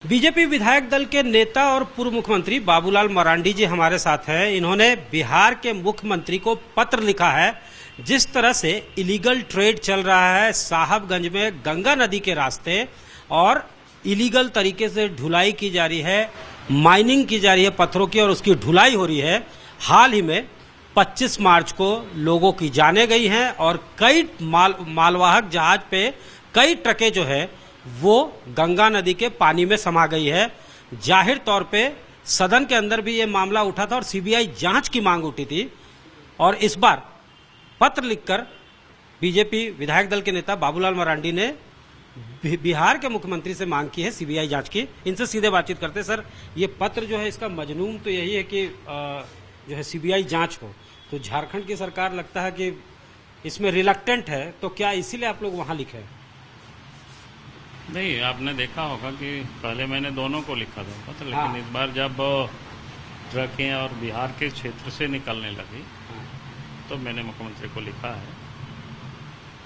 BJP विधायक दल के नेता और पूर्व मुख्यमंत्री बाबूलाल मरांडी जी हमारे साथ हैं। इन्होंने बिहार के मुख्यमंत्री को पत्र लिखा है। जिस तरह से इलीगल ट्रेड चल रहा है साहबगंज में गंगा नदी के रास्ते और इलीगल तरीके से ढुलाई की जा रही है, माइनिंग की जा रही है पत्थरों की और उसकी ढुलाई हो रही है। हाल ही में 25 मार्च को लोगों की जानें गई हैं और कई मालवाहक जहाज पे कई ट्रकें जो है वो गंगा नदी के पानी में समा गई है। जाहिर तौर पे सदन के अंदर भी ये मामला उठा था और सीबीआई जांच की मांग उठी थी और इस बार पत्र लिखकर बीजेपी विधायक दल के नेता बाबूलाल मरांडी ने बिहार के मुख्यमंत्री से मांग की है सीबीआई जांच की। इनसे सीधे बातचीत करते। सर, ये पत्र जो है इसका मजमून तो यही है कि जो है सीबीआई जांच हो, तो झारखंड की सरकार लगता है कि इसमें रिलक्टेंट है, तो क्या इसीलिए आप लोग वहां लिखे? नहीं, आपने देखा होगा कि पहले मैंने दोनों को लिखा था पत्र, लेकिन इस बार जब ट्रकें और बिहार के क्षेत्र से निकलने लगी तो मैंने मुख्यमंत्री को लिखा है।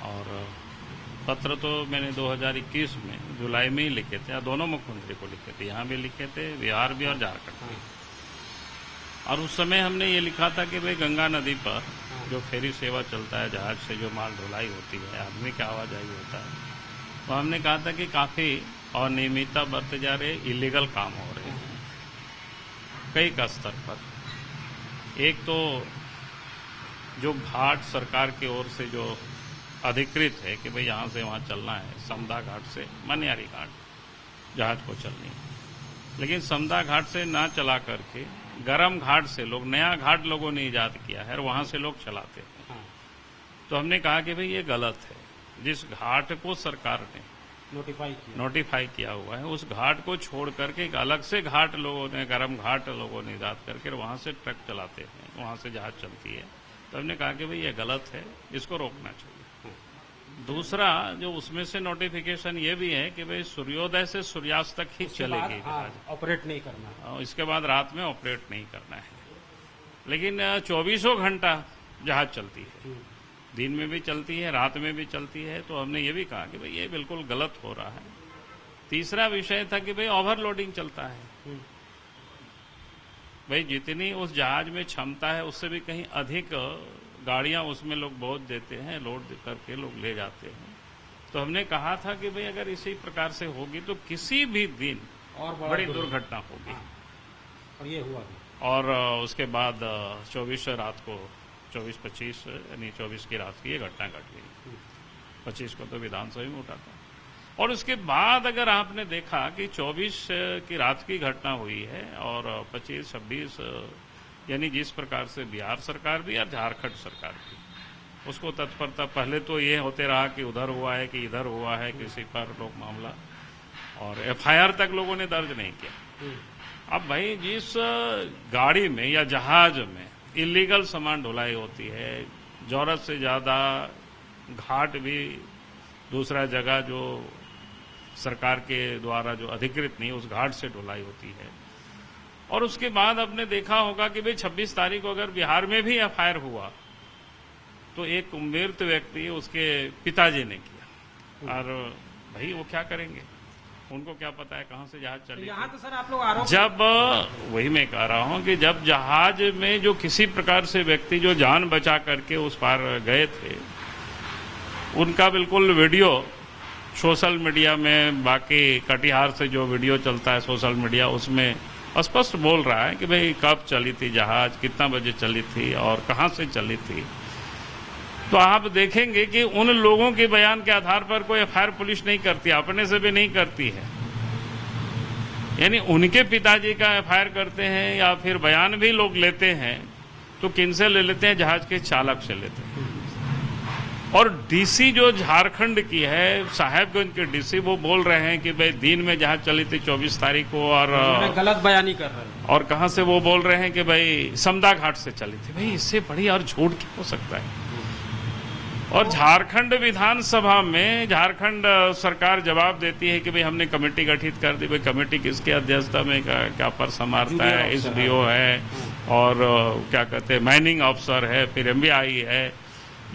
और पत्र तो मैंने 2021 में जुलाई में ही लिखे थे, दोनों मुख्यमंत्री को लिखे थे, यहाँ भी लिखे थे, बिहार भी और झारखंड भी। और उस समय हमने ये लिखा था कि भाई गंगा नदी पर जो फेरी सेवा चलता है, जहाज से जो माल ढुलाई होती है, आदमी की आवाजाही होता है, तो हमने कहा था कि काफी अनियमितता बरते जा रहे, इलीगल काम हो रहे हैं कई का स्तर पर। एक तो जो घाट सरकार की ओर से जो अधिकृत है कि भाई यहां से वहां चलना है, समदा घाट से मनियारी घाट जहाज को चलनी है, लेकिन समदा घाट से ना चला करके गरम घाट से लोग, नया घाट लोगों ने ईजाद किया है और वहां से लोग चलाते हैं। तो हमने कहा कि भाई ये गलत है। जिस घाट को सरकार ने नोटिफाई किया हुआ है, उस घाट को छोड़ करके एक अलग से घाट लोगों ने, गरम घाट लोगों ने ईजाद करके वहां से ट्रक चलाते हैं, वहां से जहाज चलती है। तो हमने कहा कि भाई ये गलत है, इसको रोकना चाहिए। दूसरा, जो उसमें से नोटिफिकेशन ये भी है कि भाई सूर्योदय से सूर्यास्त तक ही चलेगी, ऑपरेट नहीं करना, इसके बाद रात में ऑपरेट नहीं करना है। लेकिन 24 घंटा जहाज चलती है, दिन में भी चलती है, रात में भी चलती है। तो हमने ये भी कहा कि भाई ये बिल्कुल गलत हो रहा है। तीसरा विषय था कि भाई ओवरलोडिंग चलता है। भाई जितनी उस जहाज में क्षमता है उससे भी कहीं अधिक गाड़ियां उसमें लोग बोझ देते हैं, लोड करके लोग ले जाते हैं। तो हमने कहा था कि भाई अगर इसी प्रकार से होगी तो किसी भी दिन और बड़ी दुर्घटना होगी। और ये हुआ भी। और उसके बाद 24 रात को 24-25 यानी 24 की रात की ये घटना घट गई। 25 को तो विधानसभा में उठा था। और उसके बाद अगर आपने देखा कि 24 की रात की घटना हुई है और 25-26 यानी जिस प्रकार से बिहार सरकार भी और झारखंड सरकार भी उसको तत्परता, पहले तो ये होते रहा कि उधर हुआ है कि इधर हुआ है, किसी पर लोग मामला और एफआईआर तक लोगों ने दर्ज नहीं किया। अब भाई जिस गाड़ी में या जहाज में इलीगल सामान ढुलाई होती है, जरूरत से ज्यादा घाट भी दूसरा जगह जो सरकार के द्वारा जो अधिकृत नहीं, उस घाट से ढुलाई होती है। और उसके बाद आपने देखा होगा कि भाई 26 तारीख को अगर बिहार में भी एफआईआर हुआ तो एक मृत व्यक्ति उसके पिताजी ने किया। और भाई वो क्या करेंगे, उनको क्या पता है कहां से जहाज चलेगा। यहाँ तो सर आप लोग आरोप, जब वही मैं कह रहा हूं कि जब जहाज में जो किसी प्रकार से व्यक्ति जो जान बचा करके उस पार गए थे, उनका बिल्कुल वीडियो सोशल मीडिया में, बाकी कटिहार से जो वीडियो चलता है सोशल मीडिया, उसमें स्पष्ट बोल रहा है कि भाई कब चली थी जहाज, कितना बजे चली थी और कहां से चली थी। तो आप देखेंगे कि उन लोगों के बयान के आधार पर कोई एफआईआर पुलिस नहीं करती, अपने से भी नहीं करती है। यानी उनके पिताजी का एफआईआर करते हैं या फिर बयान भी लोग लेते हैं तो किनसे ले लेते हैं, जहाज के चालक से लेते हैं। और डीसी जो झारखंड की है, साहेबगंज के डीसी, वो बोल रहे हैं कि भाई दिन में जहाज चली थी 24 तारीख को और गलत बयानी कर रहे हैं। और कहां से वो बोल रहे हैं कि भाई समदा घाट से चली थी। भाई इससे बड़ी और झूठ क्या हो सकता है। और झारखंड विधानसभा में झारखंड सरकार जवाब देती है कि भाई हमने कमेटी गठित कर दी। भाई कमेटी किसके अध्यक्षता में क्या पर संभालता है, एसडीओ है और क्या कहते हैं माइनिंग अफसर है, फिर एमबीआई है,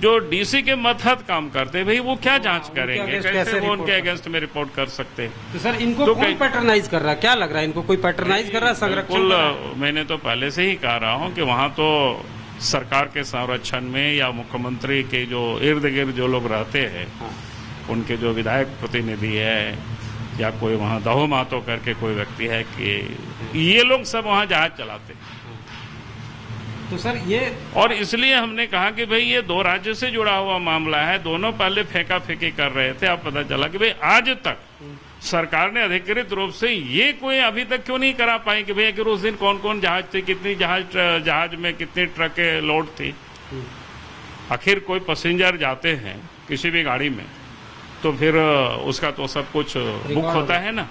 जो डीसी के मतहत काम करते हैं, भाई वो क्या जांच करेंगे, कैसे वो उनके रिपोर्ट अगेंस्ट में रिपोर्ट कर सकते हैं। तो सर इनको तो कौन पैटर्नाइज कर रहा है, क्या लग रहा है इनको, कोई पैटर्नाइज कर रहा है संरक्षण कर रहा है? बिल्कुल, मैंने तो पहले से ही कह रहा हूं कि वहां तो सरकार के संरक्षण में या मुख्यमंत्री के जो इर्द गिर्द जो लोग रहते हैं, हाँ। उनके जो विधायक प्रतिनिधि है या कोई वहां दहो मातो करके कोई व्यक्ति है कि ये लोग सब वहां जहाज चलाते हैं। तो सर ये, और इसलिए हमने कहा कि भाई ये दो राज्यों से जुड़ा हुआ मामला है, दोनों पहले फेंका फेंकी कर रहे थे। अब पता चला कि भाई आज तक सरकार ने अधिकृत रूप से ये कोई अभी तक क्यों नहीं करा पाई कि भैया कि उस दिन कौन कौन जहाज थे, कितनी जहाज में कितनी ट्रकें लोड थी। आखिर कोई पैसेंजर जाते हैं किसी भी गाड़ी में तो फिर उसका तो सब कुछ बुक होता है ना।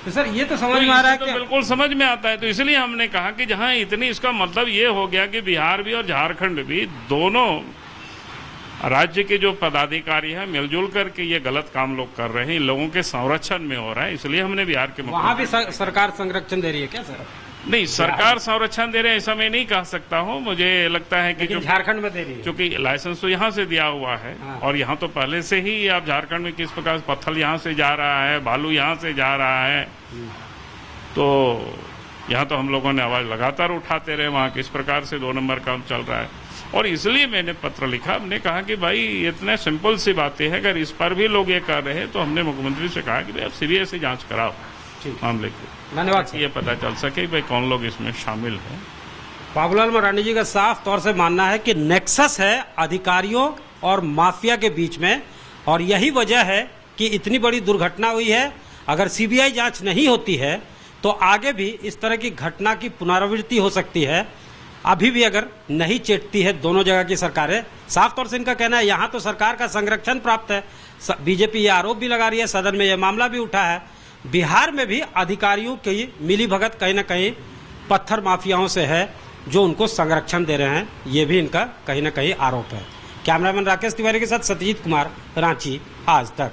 तो सर ये तो समझ में आ रहा है तो कि बिल्कुल समझ में आता है। तो इसलिए हमने कहा कि जहां इतनी, इसका मतलब ये हो गया कि बिहार भी और झारखंड भी दोनों राज्य के जो पदाधिकारी हैं मिलजुल करके ये गलत काम लोग कर रहे हैं, इन लोगों के संरक्षण में हो रहा है। इसलिए हमने बिहार के वहां भी सरकार संरक्षण दे रही है क्या सर? नहीं, सरकार संरक्षण दे रहे हैं ऐसा मैं नहीं कह सकता हूँ। मुझे लगता है कि झारखंड में दे रही है, क्योंकि लाइसेंस तो यहाँ से दिया हुआ है। हाँ। और यहाँ तो पहले से ही आप झारखंड में किस प्रकार पत्थर यहाँ से जा रहा है, बालू यहाँ से जा रहा है, तो यहाँ तो हम लोगों ने आवाज लगातार उठाते रहे वहाँ किस प्रकार से 2 नंबर काम चल रहा है। और इसलिए मैंने पत्र लिखा, हमने कहा कि भाई इतने सिंपल सी बातें हैं, अगर इस पर भी लोग ये कर रहे हैं तो हमने मुख्यमंत्री से कहा कि भाई आप सीरियस जांच कराओ मामले की। धन्यवाद। ये पता चल सके भाई कौन लोग इसमें शामिल हैं। बाबूलाल मरांडी जी का साफ तौर से मानना है कि नेक्सस है अधिकारियों और माफिया के बीच में, और यही वजह है कि इतनी बड़ी दुर्घटना हुई है। अगर सीबीआई जांच नहीं होती है तो आगे भी इस तरह की घटना की पुनरावृत्ति हो सकती है। अभी भी अगर नहीं चेतती है दोनों जगह की सरकारें, साफ तौर से इनका कहना है यहाँ तो सरकार का संरक्षण प्राप्त है। बीजेपी ये आरोप भी लगा रही है, सदन में यह मामला भी उठा है। बिहार में भी अधिकारियों की मिलीभगत कहीं ना कहीं पत्थर माफियाओं से है जो उनको संरक्षण दे रहे हैं, ये भी इनका कहीं ना कहीं आरोप है। कैमरामैन राकेश तिवारी के साथ सत्यजीत कुमार, रांची आज तक।